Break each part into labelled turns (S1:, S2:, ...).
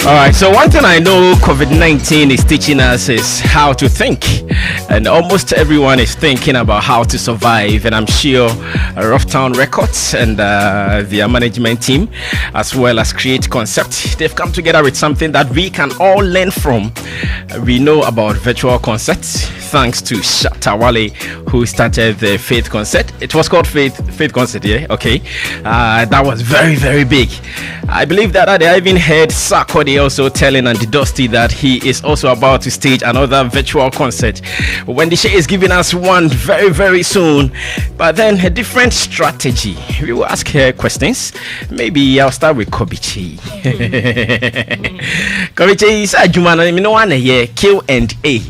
S1: All right, so one thing I know COVID-19 is teaching us is how to think. And almost everyone is thinking about how to survive. And I'm sure Rough Town Records and their management team, as well as Create Concept, they've come together with something that we can all learn from. We know about virtual concerts, thanks to Shatawale, who started the Faith Concert. It was called Faith Concert, yeah? Okay. That was very, very big. I believe that I even heard Sarkodie also telling Andy Dusty that he is also about to stage another virtual concert. Wendy Shay is giving us one very, very soon, but then a different strategy. We will ask her questions. Maybe I'll start with Kobichi. Kobichi is a Jumana, you know, one here, Q&A.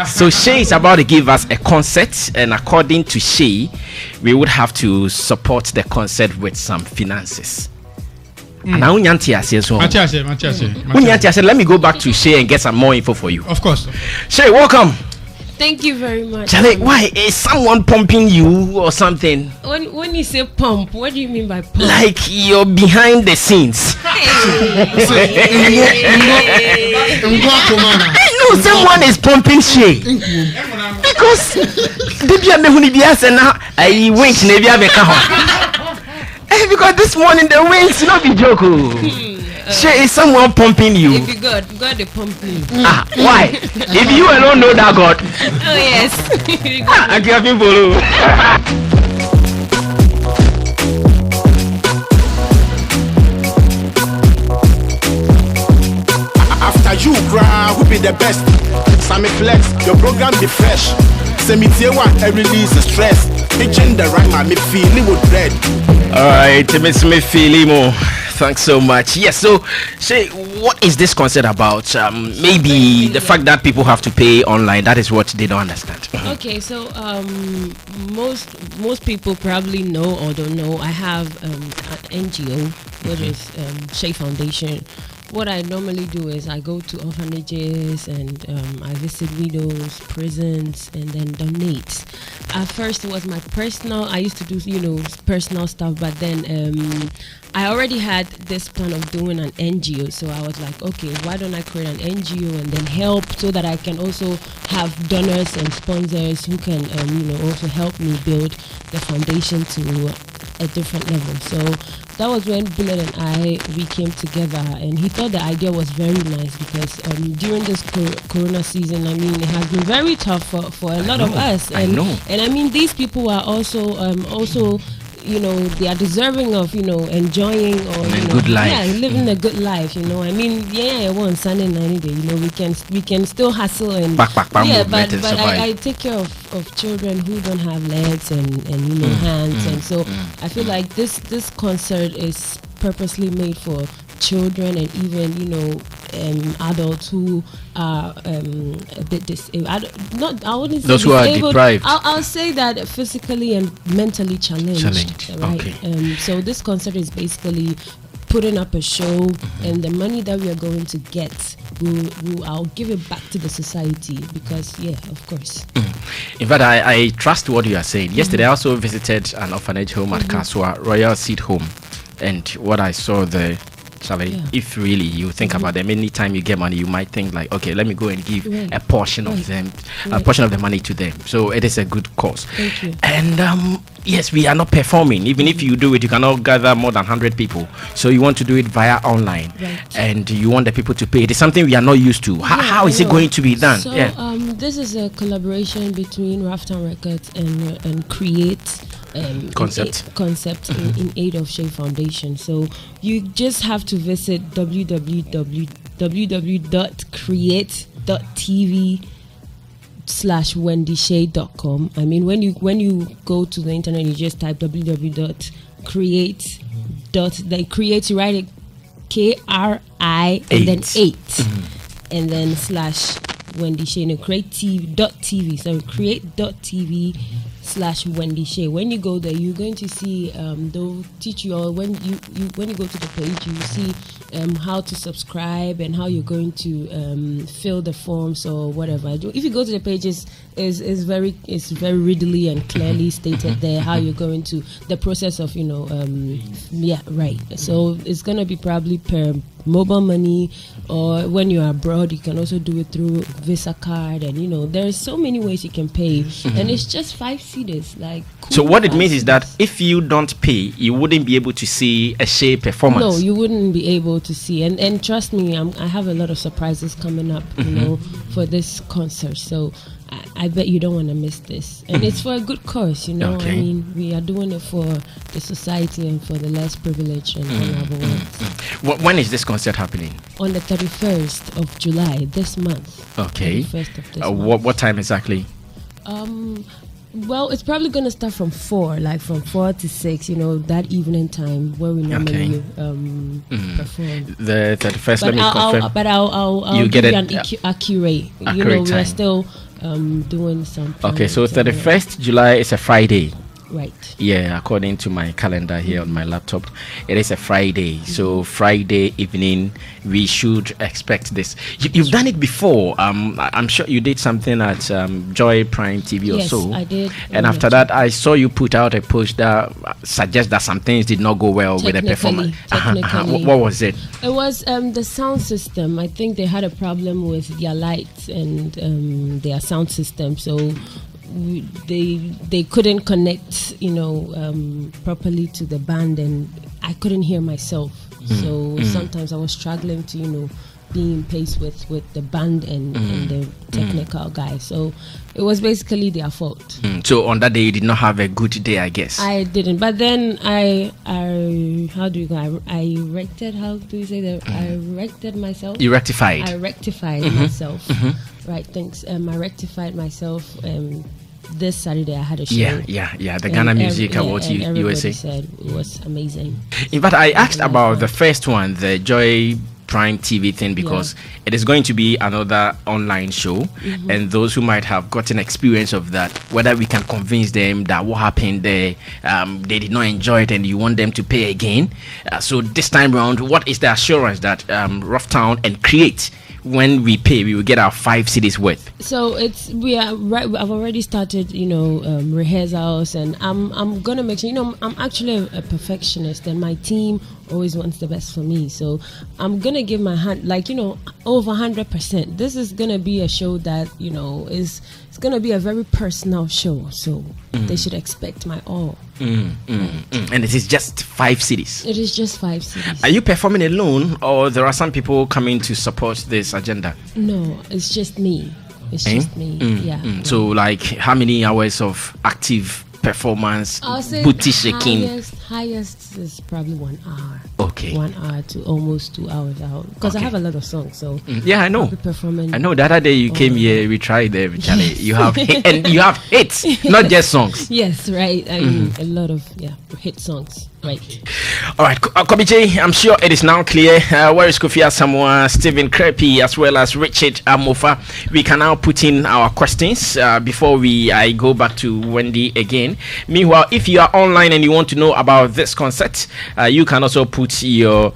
S1: So Shay is about to give us a concert, and according to Shay, we would have to support the concert with some finances. Let me go back to Shay and get some more info for you.
S2: Of course.
S1: Shay, welcome.
S3: Thank you very much.
S1: Charlie, why is someone pumping you or something?
S3: When you say pump, what do you mean by pump?
S1: Like you're behind the scenes. No, someone is pumping Shay. Because because this morning the wings not be joke. Shay, is someone pumping you?
S3: If you God they pump me.
S1: Why? If you alone know that God.
S3: Oh yes.
S1: I can't follow.
S4: After you cry, who be the best? Sammy Flex, your program be fresh. Semi I release the stress. Pitching the rhyme, me feeling with dread.
S1: Alright, Miss me feeling more. Thanks so much. Yes, so Shay, what is this concert about? Maybe the fact that people have to pay online, that is what they don't understand.
S3: Okay, so most people probably know or don't know, I have an NGO, which is Shay Foundation. What I normally do is I go to orphanages and I visit widows, prisons, and then donate. At first it was my personal, I used to do, personal stuff, but then I already had this plan of doing an NGO. So I was like, okay, why don't I create an NGO and then help so that I can also have donors and sponsors who can, also help me build the foundation to a different level. So that was when Bullet and we came together, and he thought the idea was very nice because during this corona season, I mean, it has been very tough for a lot of us. And I mean, these people are also they are deserving of enjoying or
S1: good life.
S3: Yeah, living a good life. I mean, one Sunday 90 day. We can still hustle and but I take care of children who don't have legs and hands, and so I feel like this concert is purposely made for children and even adults who are a bit disabled. I wouldn't say
S1: those who
S3: disabled.
S1: Are deprived.
S3: I'll say that physically and mentally challenged. Right.
S1: Okay.
S3: So this concert is basically putting up a show, and the money that we are going to get, I'll give it back to the society because, of course.
S1: In fact, I trust what you are saying. Yesterday, I also visited an orphanage home at Kaswa, Royal Seed Home, and what I saw there. Charlie, if really you think about them, anytime you get money, you might think like, okay, let me go and give a portion of them, a portion of the money to them. So it is a good cause.
S3: Thank you.
S1: And yes, we are not performing. Even if you do it, you cannot gather more than 100 people. So you want to do it via online, and you want the people to pay. It is something we are not used to. How is it going to be done?
S3: So this is a collaboration between Rough Town Records and Create. Concept in aid of Shay Foundation. So you just have to visit www.create.tv/wendyshay.com. I mean, when you go to the internet, you just type www.create. They create, you write it KRI and then 8 and then /Wendy Shay. Create.tv. So create.tv/Wendy Shay. When you go there, you're going to see they'll teach you, or when you go to the page, you see how to subscribe and how you're going to fill the forms or whatever. If you go to the pages, is very readily and clearly stated there how you're going to the process of So it's gonna be probably per mobile money, or when you're abroad you can also do it through Visa card, and there's so many ways you can pay, and it's just 5 cedis.
S1: So what it means is that if you don't pay, you wouldn't be able to see a Shay performance.
S3: No, you wouldn't be able to see, and trust me, I have a lot of surprises coming up, for this concert. So I bet you don't want to miss this, and it's for a good cause.
S1: Okay.
S3: I mean, we are doing it for the society and for the less privileged and vulnerable ones.
S1: When is this concert happening?
S3: On the 31st of July this month.
S1: Okay.
S3: 31st of this month.
S1: What time exactly?
S3: Well, it's probably going to start from 4, from 4 to 6, that evening time where we normally perform.
S1: The 31st, let me confirm.
S3: But I'll give you an accurate
S1: time.
S3: We're still doing some.
S1: Okay, so 31st July is a Friday.
S3: Right.
S1: Yeah, according to my calendar here on my laptop, it is a Friday. So Friday evening, we should expect this. You've done it before. I'm sure you did something at Joy Prime TV or so.
S3: Yes, I did.
S1: And after that, I saw you put out a post that suggests that some things did not go well with the performance.
S3: Technically.
S1: What was it?
S3: It was the sound system. I think they had a problem with their lights and their sound system. So they couldn't connect properly to the band, and I couldn't hear myself. So sometimes I was struggling to be in pace with the band and the technical guy. So it was basically their fault.
S1: So on that day you did not have a good day, I guess.
S3: I didn't, but then I rected. How do you say that? I rected myself.
S1: You rectified.
S3: I rectified myself. Right, thanks. I rectified myself. This Saturday I had a show.
S1: Yeah. The Ghana Music Awards USA.
S3: Said it was amazing.
S1: In fact, I asked about the first one, the Joy Prime TV thing, because it is going to be another online show, and those who might have gotten experience of that, whether we can convince them that what happened there, they did not enjoy it and you want them to pay again. So this time around, what is the assurance that Rough Town and Create, when we pay, we will get our 5 CDs worth?
S3: So we are right. I've already started, rehearsals, and I'm gonna make sure. I'm actually a perfectionist, and my team always wants the best for me. So I'm gonna give my hand, over 100%. This is gonna be a show that it's gonna be a very personal show. So they should expect my all.
S1: And it is just 5 CDs.
S3: It is just 5 CDs.
S1: Are you performing alone, or there are some people coming to support this agenda?
S3: No, it's just me. It's just me. Yeah.
S1: So, how many hours of active performance,
S3: I'll say
S1: booty shaking?
S3: Highest is probably 1 hour.
S1: Okay.
S3: 1 hour to almost 2 hours out, because I have a lot of songs. So
S1: yeah, I know.
S3: I'll be performing.
S1: I know. The other day you came here, we tried them, Charlie. You have and you have hits, not just songs.
S3: Yes, right. I mean, a lot of hit songs. Right.
S1: All right, Kobe J, I'm sure it is now clear. Where is Kofi Asamoah, Stephen Krepi, as well as Richard Amofa? We can now put in our questions before I go back to Wendy again. Meanwhile, if you are online and you want to know about this concert, you can also put your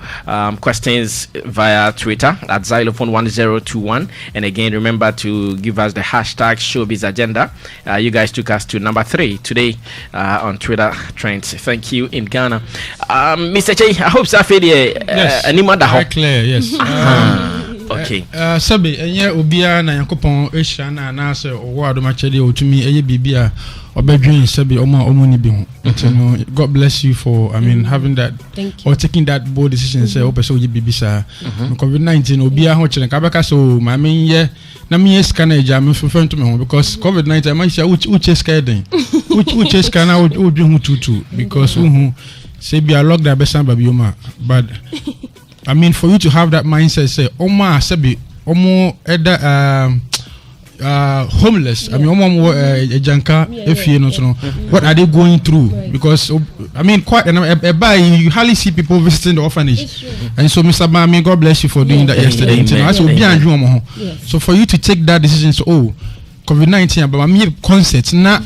S1: questions via Twitter at xylophone1021. And again, remember to give us the hashtag Showbiz Agenda. You guys took us to number 3 today on Twitter trends. Thank you in Ghana. Mr. Shay, I hope so.
S2: Yes, very clear. Yes.
S1: Okay.
S2: Sabi, obia na Yankopon ehia na na se owo adomachede otumi eye bibia obedwin sabi omo ni bi ho. God bless you for having that or taking that bold decision say opeso ye bibisa. COVID-19 obia ho kire ka beka so ma men ye na me scan eja me fefan to me ho, because COVID-19 man sha uche scan den. Uche scan na odwin ho tutu, because say be a locked that besan babioma, but for you to have that mindset, say, Oma Sabi, Omo Eda homeless. Omo Janka, if you know, what are they going through? Because quite you hardly see people visiting the orphanage. And so, Mr. Bami, God bless you for doing that yesterday. So for you to take that decision, so COVID-19 but me concert na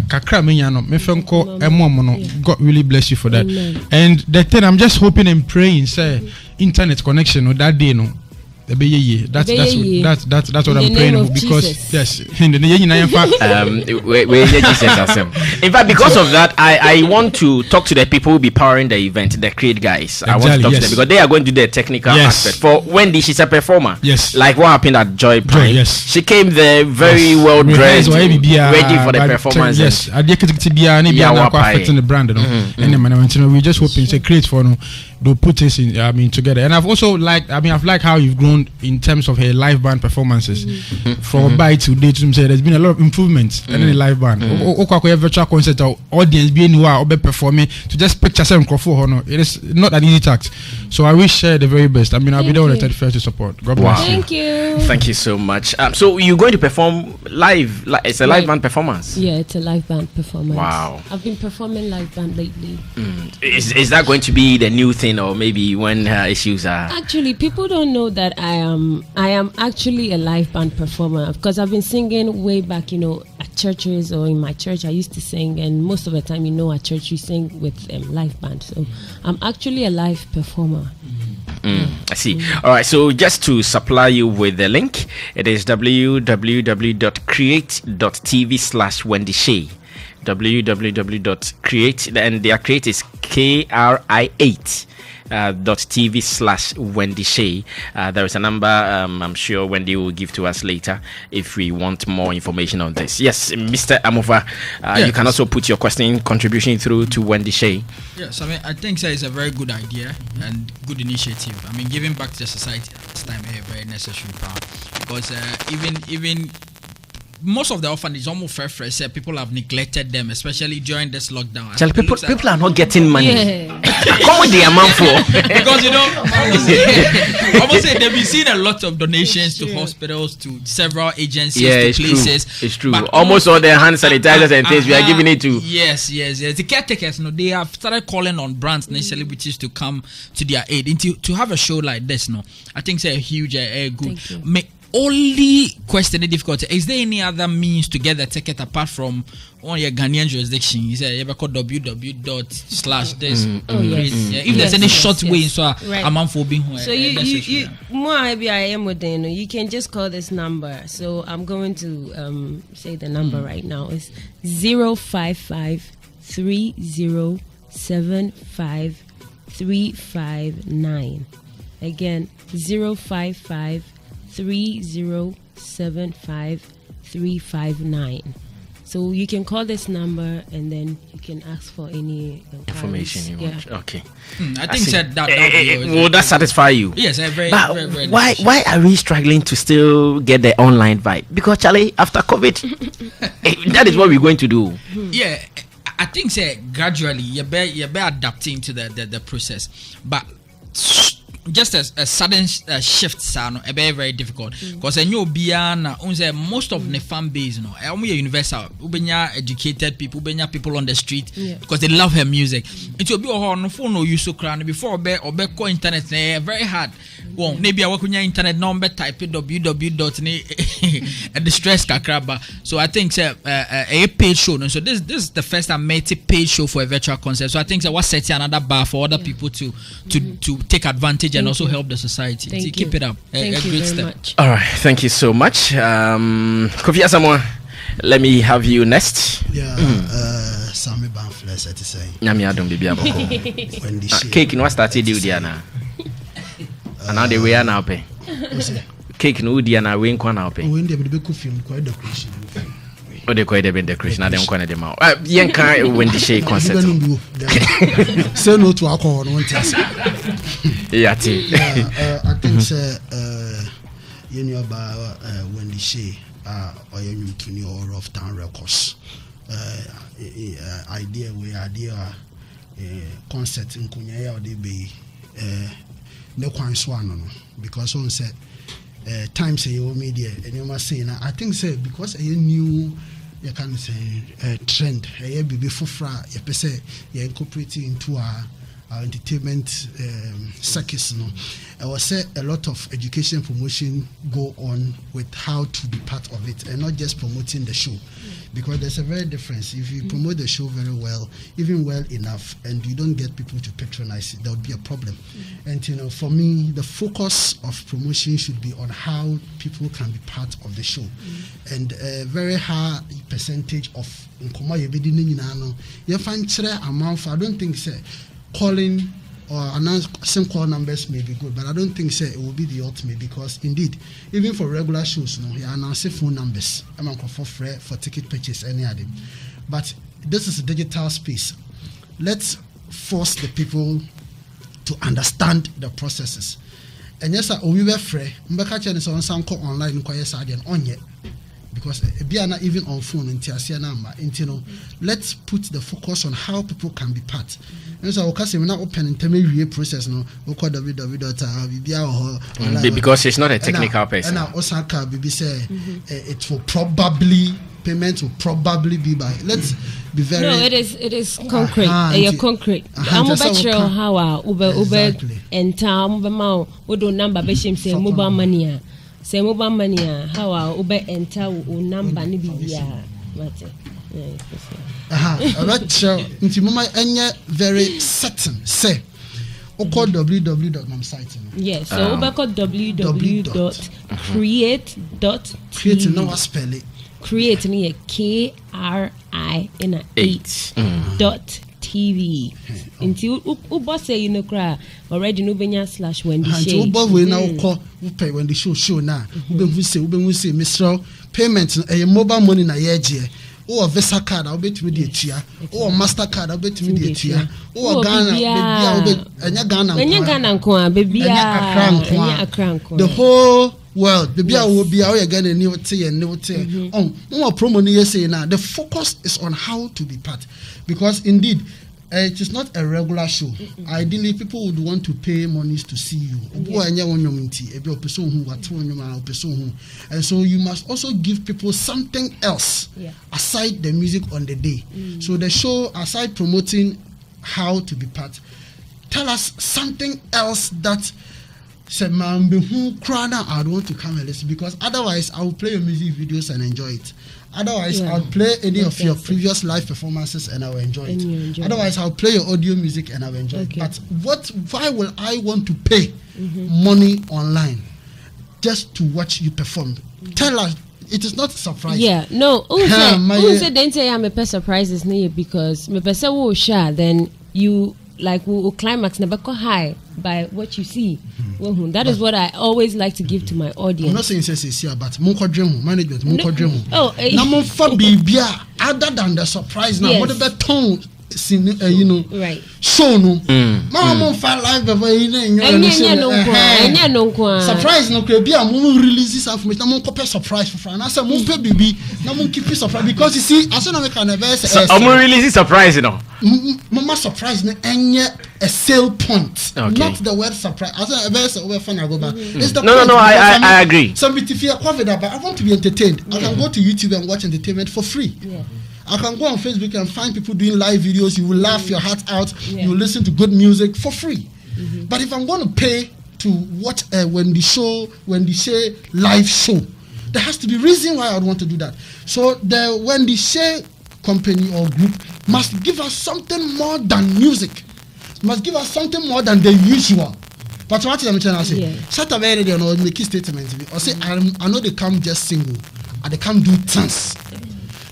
S2: kakra me yano me fenko no. God really bless you for that.
S3: Amen.
S2: And the thing I'm just hoping and praying say internet connection or that day no. That's what I'm praying for because
S3: Jesus.
S2: yes in
S1: fact because of that I want to talk to the people who will be powering the event, the Create guys. I want to talk to them because they are going to do the technical aspect. For Wendy, she's a performer.
S2: Yes.
S1: Like what happened at Joy Prime.
S2: Yes.
S1: She came there very well dressed, ready for the performance.
S2: Yes. I did the brand. And we just hoping to create for they'll put this in together. And I've also I've liked how you've grown in terms of her live band performances. From by today to say there's been a lot of improvements in the live band. Virtual concert or audience being or performing to just picture some microphone. It is not an easy task. So I wish her the very best. I'll be there on the 31st to support. God bless you.
S3: Thank you
S1: so much. So you're going to perform live? It's a live band performance?
S3: Yeah, it's a live band performance.
S1: Wow.
S3: I've been performing live band lately.
S1: Is that going to be the new thing, or maybe when issues are?
S3: Actually, people don't know that I am actually a live band performer because I've been singing way back, at churches or in my church. I used to sing, and most of the time, at church you sing with live band. So I'm actually a live performer.
S1: I see. All right. So just to supply you with the link, it is www.create.tv/Wendy Shay. www.create, and their create is KRI8. .tv/Wendy Shay. There is a number I'm sure Wendy will give to us later if we want more information on this. Yes, Mr. Amova, you can also put your contribution through to Wendy Shay.
S5: Yes, I think it's a very good idea and good initiative. Giving back to the society at this time is a very necessary part because even most of the orphanages almost fair people have neglected them, especially during this lockdown.
S1: People are not getting money. Come with the amount for
S5: because obviously they've been seeing a lot of donations to hospitals, to several agencies, to places.
S1: It's true. Almost all their hand sanitizers and things we are giving it to.
S5: Yes. The caretakers, they have started calling on brands and celebrities to come to their aid. And to have a show like this, I think it's a huge, good. Only question is difficult. Is there any other means to get the ticket apart from on your Ghanaian jurisdiction? You say you ever call www./this. If there's any short way, so I'm for being here.
S3: So you can just call this number. So I'm going to say the number right now. It's 055-3075-359. Again, 055-3075-359. So you can call this number and then you can ask for any
S1: information you want. Okay.
S5: I think that
S1: will that satisfy you?
S5: Yes, very
S1: why are we struggling to still get the online vibe? Because Charlie, after COVID, that is what we're going to do.
S5: Yeah, I think gradually you're adapting to the process, but just a sudden shift sound very, very difficult because most of the fan base universal educated people on the street because they love her music. It will be on phone or use so crown before or call internet very hard. Well, maybe I work on your internet number type www. and the stress kakraba. So I think a paid show. So this is the first time made a paid show for a virtual concert. So I think was setting another bar for other people to take advantage and also help the society. Keep it up.
S3: Thank you very much.
S1: All right, thank you so much. Kofi Asamoah, let me have you next.
S6: Sammy Banfles at the same.
S1: Nyami adom bibi aboko.
S6: Wendy
S1: cake no started you Diana. And now they wear now pay. Cake no Diana we nkwa now pay.
S6: Wendy be film quite decoration.
S1: O de quite the decoration na dem kwa na dem out. Yen kan Wendy Shay concert.
S6: Say no to alcohol no want us.
S1: Yeah,
S6: I think you know about Wendy Shay or you new or of town records. Idea concert in Kunya or they be no kwan swan because on said time say your media and you must say I think say because a new you can say trend a baby for fra you say you incorporate into our entertainment circus. I was say a lot of education promotion go on with how to be part of it, and not just promoting the show, because there's a very difference. If you promote the show very well, even well enough, and you don't get people to patronize it, there would be a problem. And for me, the focus of promotion should be on how people can be part of the show, and a very high percentage of you find amount. I don't think calling or announcing call numbers may be good, but I don't think it will be the ultimate, because indeed, even for regular shows, you announce phone numbers. I'm for ticket purchase, any other. But this is a digital space. Let's force the people to understand the processes. And yes, we were free. On some online on yet. Because not even on phone number. Let's put the focus on how people can be part. And so we're not open intermediary process no.
S1: Because it's not a technical person.
S6: And Osaka BB say it will probably payment will probably be by. Let's be very.
S3: No, it is concrete. You're concrete. I'm about sure how Uber and town Bamau would do number bashim say mobile money. Say mobile money, how our Uber enter number Nibia.
S6: I'm not sure. Into mama enya very certain. Say, call www.mam site.
S3: Yes, so Uber called www.create.tv.
S6: Create no spell it.
S3: Create me a KRI in a 8 dot TV. Until Uber say cry already no benya / Wendy Shay.
S6: Uber we now call pay when the show now. Ube say Mr. Payment a mobile money na year. Or Visa card, I'll bet me the tia. Or Mastercard, I'll bet me the tia. Or Ghana, baby, the whole world, baby, I will be out again and new tea and new tea. No more promo near say now. The focus is on how to be part, because indeed. It is not a regular show. Ideally, people would want to pay monies to see you. And so you must also give people something else aside the music on the day. So the show, aside promoting how to be part, tell us something else that I want to come and listen, because otherwise I will play your music videos and enjoy it. Otherwise, I'll play any of your previous live performances and I will enjoy it. Otherwise, I'll play your audio music and I will enjoy it. But why will I want to pay money online just to watch you perform? Tell us. It is not surprising.
S3: Yeah, no. Who said then say I'm a surprises near, because me person will share, then you like will climax never go high by what you see. That is what I always like to give to my audience. I'm
S6: not saying it's here, but management other than the surprise now, what about tone?
S3: Right.
S6: Show no. Mama fight live surprise no could be a release this information. I'm copy surprise for Fran. I said mum pay baby. Now mum keep it surprise, because you see, as soon as we can
S1: I'm release surprise,
S6: Mama surprise me a sale point. Not the word surprise. As I go back.
S1: No, I agree.
S6: Some people feel confident, but I want to be entertained. I can go to YouTube and watch entertainment for free. I can go on Facebook and find people doing live videos. You will laugh your heart out. You will listen to good music for free. But if I'm going to pay to watch Wendy Shay live show, there has to be reason why I would want to do that. So the Wendy Shay company or group must give us something more than music. Must give us something more than the usual. But what I'm trying to say, Saturday they know make a statement or say I know they come just single and they come do dance.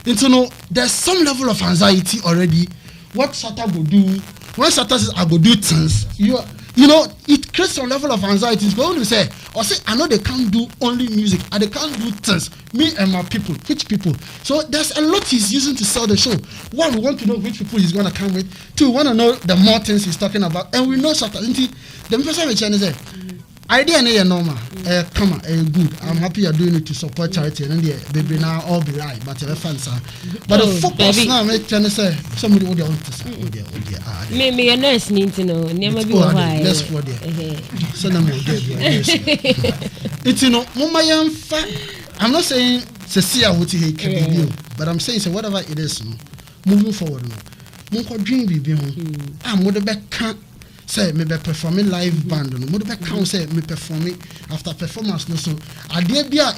S6: And so no, there's some level of anxiety already. What Sata will do when Sata says I go do things, you know, it creates some level of anxiety. It's going to say, or say, I know they can't do only music, and they can't do things. Me and my people, which people? So there's a lot he's using to sell the show. One, we want to know which people he's going to come with. Two, we want to know the more things he's talking about, and we know Sata. The person we say, idea is normal. Come on, good. I'm happy you're doing it to support charity, and then baby now all be right, but you're fans. But the focus now, I'm trying to say somebody would want to say,
S3: maybe a nurse need to know. Never be why.
S6: That's for them. So now it's Mama young fact. I'm not saying Cecilia would he can be, but I'm saying so whatever it is, moving forward. Munko dream be I'm with the back say me be performing live band no mo be count say me performing after performance no so ade bia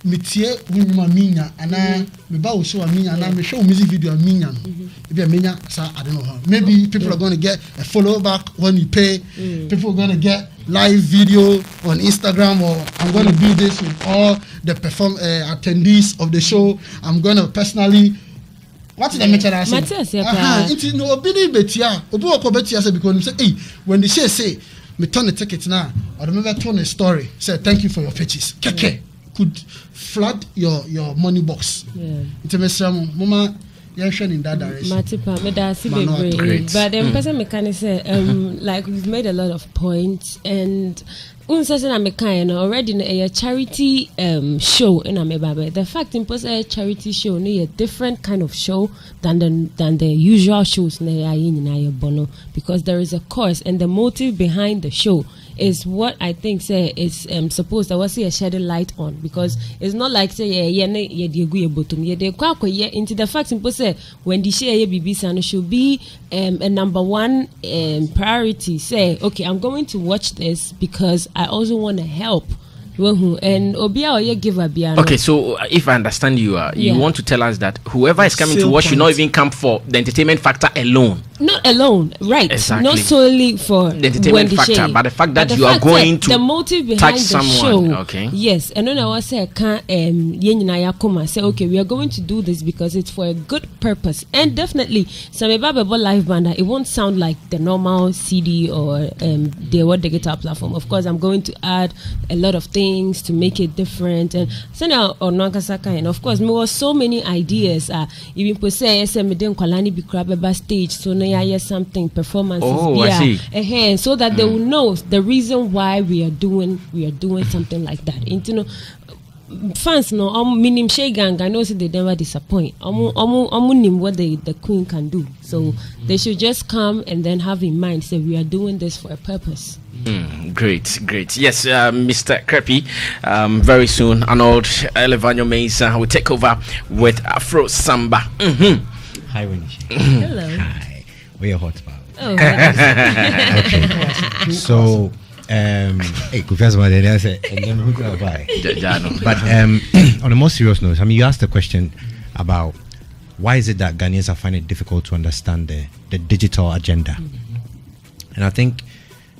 S6: me tie wunuma minya ana me ba wo show minya ana me show music video minya no bia minya sa I don't know how maybe people are going to get a follow back when you pay people are going to get live video on Instagram, or I'm going to do this with all the attendees of the show. I'm going to personally what is the matter I say? It's no obini betia obi wako betia say because say hey when the say me turn the ticket now or remember turn a story say thank you for your purchase keke could flood your money box. It's a mama in that direction.
S3: But the person mechanic say like we've made a lot of points and already a charity show in Amebaba. The fact in a charity show a different kind of show than the usual shows because there is a cause and the motive behind the show is what I think say is supposed to was a shed light on, because it's not like say into the fact simple say when the Shay BBC should be a number one priority. Say okay, I'm going to watch this because I also want to help. And
S1: okay, so if I understand you, you want to tell us that whoever is coming to watch should not even come for the entertainment factor alone.
S3: Not alone, right? Exactly. Not solely for
S1: the entertainment factor, but the fact that you are going to
S3: the motive behind the
S1: someone.
S3: show.
S1: Okay.
S3: Yes, and then I was say say okay, we are going to do this because it's for a good purpose, and definitely some live band. It won't sound like the normal CD or the digital platform. Of course, I'm going to add a lot of things to make it different, and so now on and of course, there were so many ideas. Even per se, me den kwalani bi kraba stage so. Something performances
S1: I see.
S3: So that they will know the reason why we are doing something like that. And fans no minim Shay gang I know so they never disappoint. Nim what the queen can do. So they should just come and then have in mind say we are doing this for a purpose.
S1: Great. Yes, Mr. Creppy. Very soon, Arnold Elevanyo Mesa will take over with Afro Samba.
S7: Hi, Wendy.
S3: Hello.
S7: Hi. We're hot about.
S3: Oh,
S7: okay. So, hey, first of all, I say, and then who's gonna buy? But on a more serious note, I mean, you asked the question about why is it that Ghanaians are finding it difficult to understand the digital agenda, and I think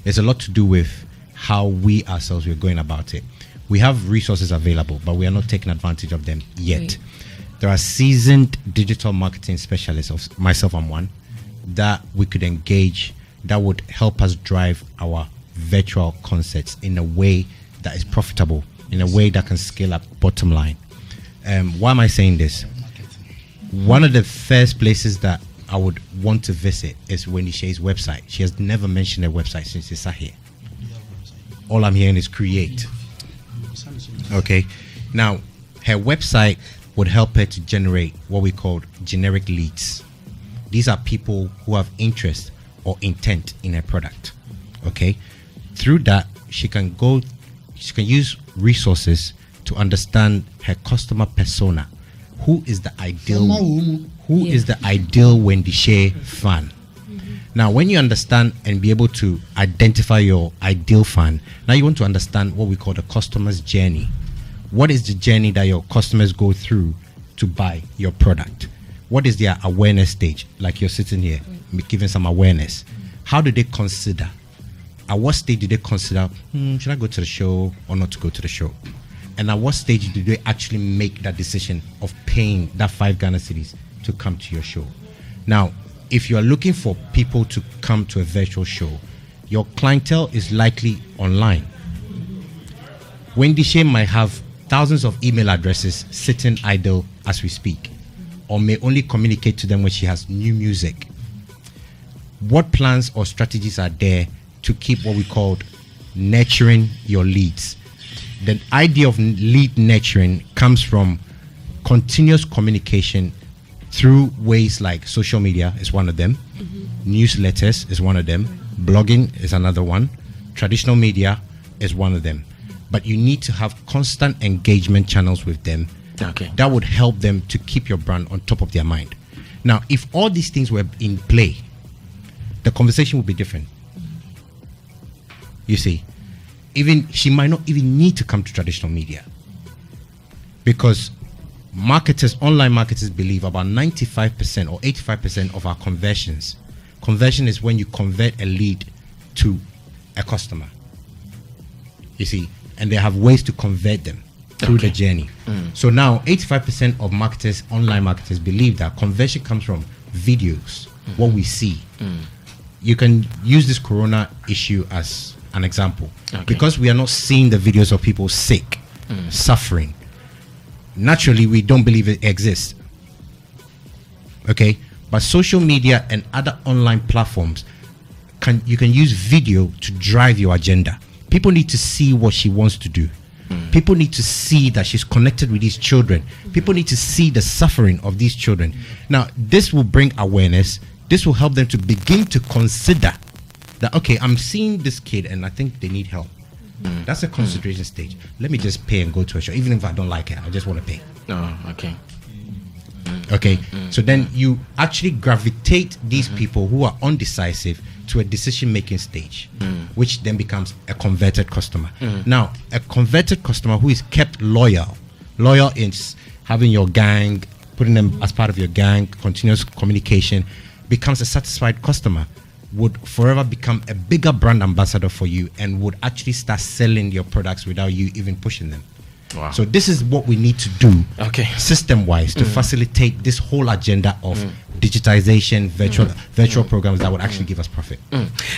S7: there's a lot to do with how we ourselves we're going about it. We have resources available, but we are not taking advantage of them yet. Right. There are seasoned digital marketing specialists, of myself I'm one, that we could engage that would help us drive our virtual concerts in a way that is profitable, in a way that can scale up bottom line. Why am I saying this? One of the first places that I would want to visit is Wendy Shay's website. She has never mentioned her website since she sat here. All I'm hearing is create. Okay. Now, her website would help her to generate what we call generic leads. These are people who have interest or intent in a product. Okay. Through that, she can use resources to understand her customer persona. Who is the ideal Wendy Shay fan? Now, when you understand and be able to identify your ideal fan, now you want to understand what we call the customer's journey. What is the journey that your customers go through to buy your product? What is their awareness stage? Like you're sitting here, giving some awareness. How do they consider? At what stage do they consider, should I go to the show or not to go to the show? And at what stage do they actually make that decision of paying that 5 Ghana cedis to come to your show? Now, if you are looking for people to come to a virtual show, your clientele is likely online. Wendy Shay might have thousands of email addresses sitting idle as we speak, or may only communicate to them when she has new music. What plans or strategies are there to keep what we call nurturing your leads? The idea of lead nurturing comes from continuous communication through ways like social media is one of them, newsletters is one of them, blogging is another one, traditional media is one of them. But you need to have constant engagement channels with them.
S1: Okay.
S7: That would help them to keep your brand on top of their mind. Now, if all these things were in play, the conversation would be different. You see, even she might not even need to come to traditional media, because online marketers believe about 95% or 85% of our conversion is when you convert a lead to a customer. You see, and they have ways to convert them through the journey. So now 85% of online marketers believe that conversion comes from videos, what we see. You can use this corona issue as an example, because we are not seeing the videos of people sick, suffering. Naturally, we don't believe it exists. Okay, but social media and other online platforms, you can use video to drive your agenda. People need to see what she wants to do. People need to see that she's connected with these children. People need to see the suffering of these children. Now, this will bring awareness. This will help them to begin to consider that, okay, I'm seeing this kid and I think they need help. That's a consideration stage. Let me just pay and go to a show. Even if I don't like it, I just want to pay. Okay. So then you actually gravitate these people who are undecisive to a decision-making stage, which then becomes a converted customer. Now, a converted customer who is kept loyal is having your gang, putting them as part of your gang, continuous communication, becomes a satisfied customer, would forever become a bigger brand ambassador for you and would actually start selling your products without you even pushing them. Wow. So this is what we need to do system-wise to facilitate this whole agenda of digitization, virtual programs that would actually give us profit.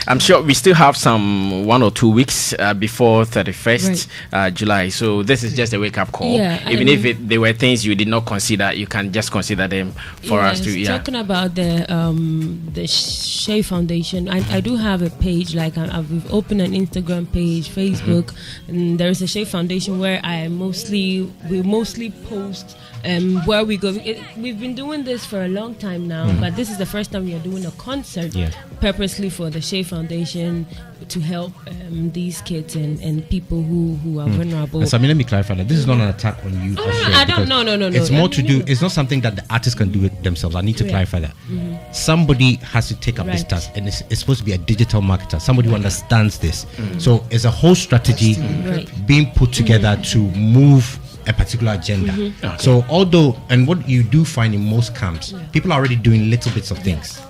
S1: I'm sure we still have some 1 or 2 weeks before 31st July. So this is just a wake-up call. Yeah, even if they were things you did not consider, you can just consider them for us to.
S3: Talking about the Shay Foundation, I do have a page. Like I've opened an Instagram page, Facebook, and there is a Shay Foundation where we mostly post where we go. We've been doing this for a long time now, but this is the first time we are doing a concert purposely for the Shay Foundation to help these kids and people who are vulnerable.
S7: And Sammy, let me clarify that this is not an attack on you.
S3: No.
S7: It's more to do. It's not something that the artists can do it themselves. I need to clarify that. Somebody has to take up this task, and it's supposed to be a digital marketer, somebody who understands this. So it's a whole strategy being put together to move a particular agenda. So and what you do find in most camps, people are already doing little bits of things.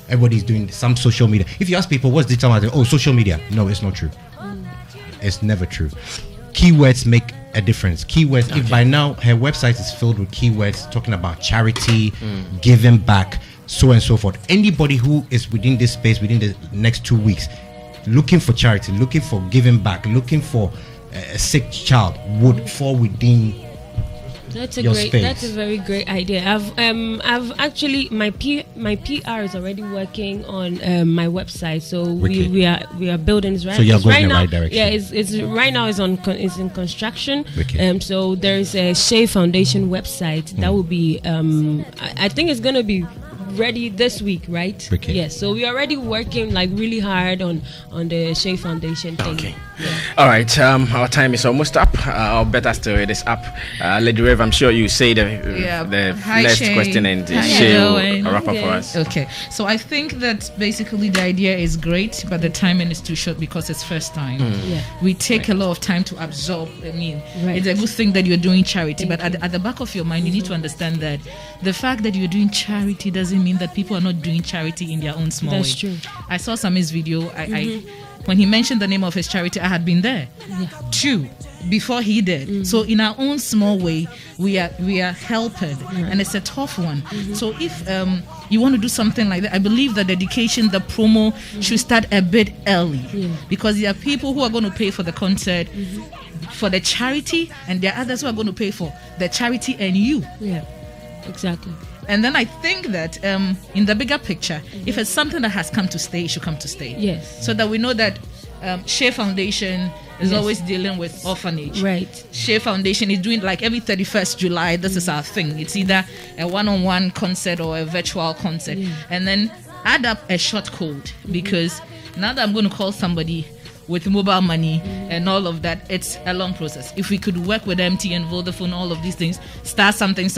S7: Everybody's doing some social media. If you ask people what's digital marketing, social media. No, it's not true. It's never true. Keywords make a difference. Keywords, if by now her website is filled with keywords talking about charity, giving back, so and so forth. Anybody who is within this space within the next 2 weeks looking for charity, looking for giving back, looking for a sick child would fall within
S3: That's
S7: your space.
S3: That's a very great idea. I've actually my PR is already working on my website, so we are building this right.
S7: So you're going
S3: in
S7: the right direction.
S3: Yeah, it's right now is in construction. So there's a Shay Foundation website that will be I think it's gonna be ready this week, right? Yes. So we're already working like really hard on the Shay Foundation thing.
S1: All right. Our time is almost up. Our better story is up. Lady Rev, I'm sure you say the next
S8: Shay.
S1: question and Shay will wrap up for us.
S8: Okay. So I think that basically the idea is great, but the timing is too short because it's first time. We take a lot of time to absorb. I mean, it's a good thing that you're doing charity, but at the back of your mind, you need to understand that the fact that you're doing charity doesn't mean that people are not doing charity in their own small way.
S3: That's true.
S8: I saw Sammy's video. When he mentioned the name of his charity, I had been there too before he did. So in our own small way, we are helped, and it's a tough one. So if you want to do something like that, I believe that dedication, the promo should start a bit early, because there are people who are going to pay for the concert for the charity, and there are others who are going to pay for the charity and you.
S3: Yeah, exactly.
S8: And then I think that in the bigger picture, if it's something that has come to stay, it should come to stay.
S3: Yes.
S8: So that we know that Shay Foundation is always dealing with orphanage.
S3: Right.
S8: Shay Foundation is doing like every 31st July. This is our thing. It's either a one-on-one concert or a virtual concert. And then add up a short code, because now that I'm going to call somebody with mobile money and all of that, it's a long process. If we could work with MTN, Vodafone, all of these things, start something,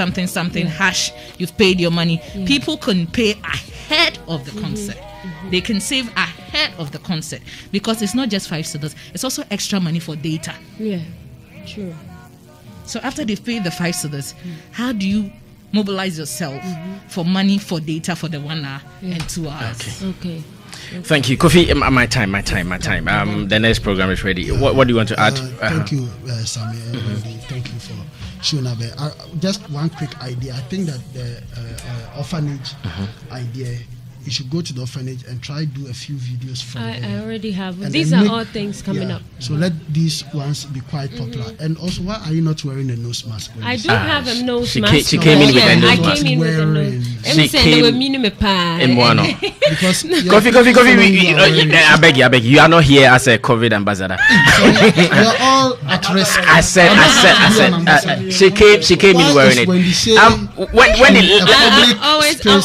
S8: hash, you've paid your money. People can pay ahead of the concert. They can save ahead ahead of the concert, because it's not just $5, it's also extra money for data.
S3: Yeah, true.
S8: So after they've paid the $5, how do you mobilize yourself for money for data for the 1 hour and 2 hours?
S3: Okay.
S1: Thank you, Kofi. My time. The next program is ready. What do you want to add?
S6: Thank you, Sammy. Wendy. Thank you for showing up. Just one quick idea. I think that the orphanage idea, you should go to the orphanage and try do a few videos from there.
S3: I already have.
S6: And
S3: These are all things coming up.
S6: So let these ones be quite popular. And also, why are you not wearing a nose mask?
S3: I do have a nose mask.
S1: She came in with a nose mask.
S3: I came in with a nose.
S1: She came in one.
S6: Because
S1: Coffee. I beg you. You are not here as a COVID ambassador.
S6: We're all at risk.
S1: I said. She came in wearing it.
S3: I'm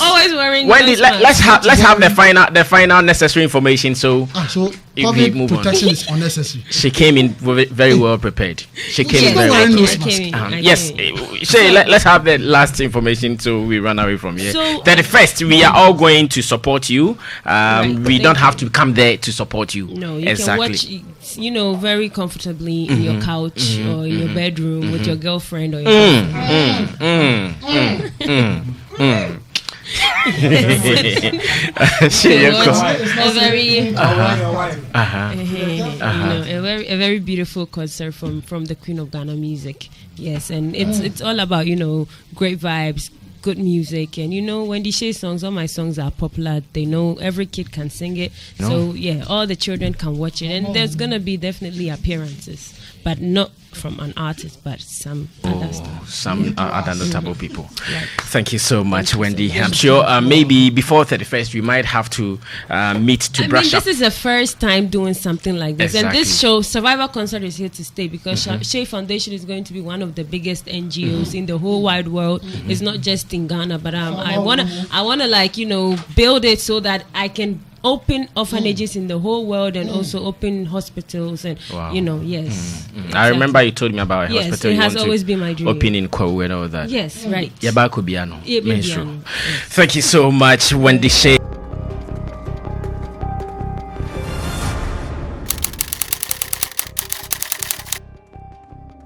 S3: always wearing.
S1: Wendy, let's have the final necessary information. So
S6: COVID protection is unnecessary.
S1: She came in very well prepared. She came in very well. Yes, Shay, let's have the last information so we run away from here.
S3: So,
S1: 31st, we are all going to support you. We don't have to come there to support you.
S3: No, you can watch, very comfortably in your couch or in your bedroom with your girlfriend or your a very beautiful concert from the Queen of Ghana music. Yes, and it's all about great vibes, good music, and Wendy Shay songs. All my songs are popular. They know every kid can sing it. No. So yeah, all the children can watch it, and there's gonna be definitely appearances, but not from an artist, but some other stuff.
S1: Some other notable people. Right. Thank you so much, Wendy. I'm sure maybe before 31st we might have to meet to brush up.
S3: This is the first time doing something like this, and this show, Survivor Concert, is here to stay because Shay Foundation is going to be one of the biggest NGOs in the whole wide world. It's not just in Ghana, but I wanna build it so that I can open orphanages in the whole world and also open hospitals and yes. Exactly.
S1: I remember you told me about a hospital.
S3: It has always been my dream.
S1: Open in Kwawu and all that.
S3: Yes, right.
S1: Yabakubiano. Thank you so much, Wendy Shay.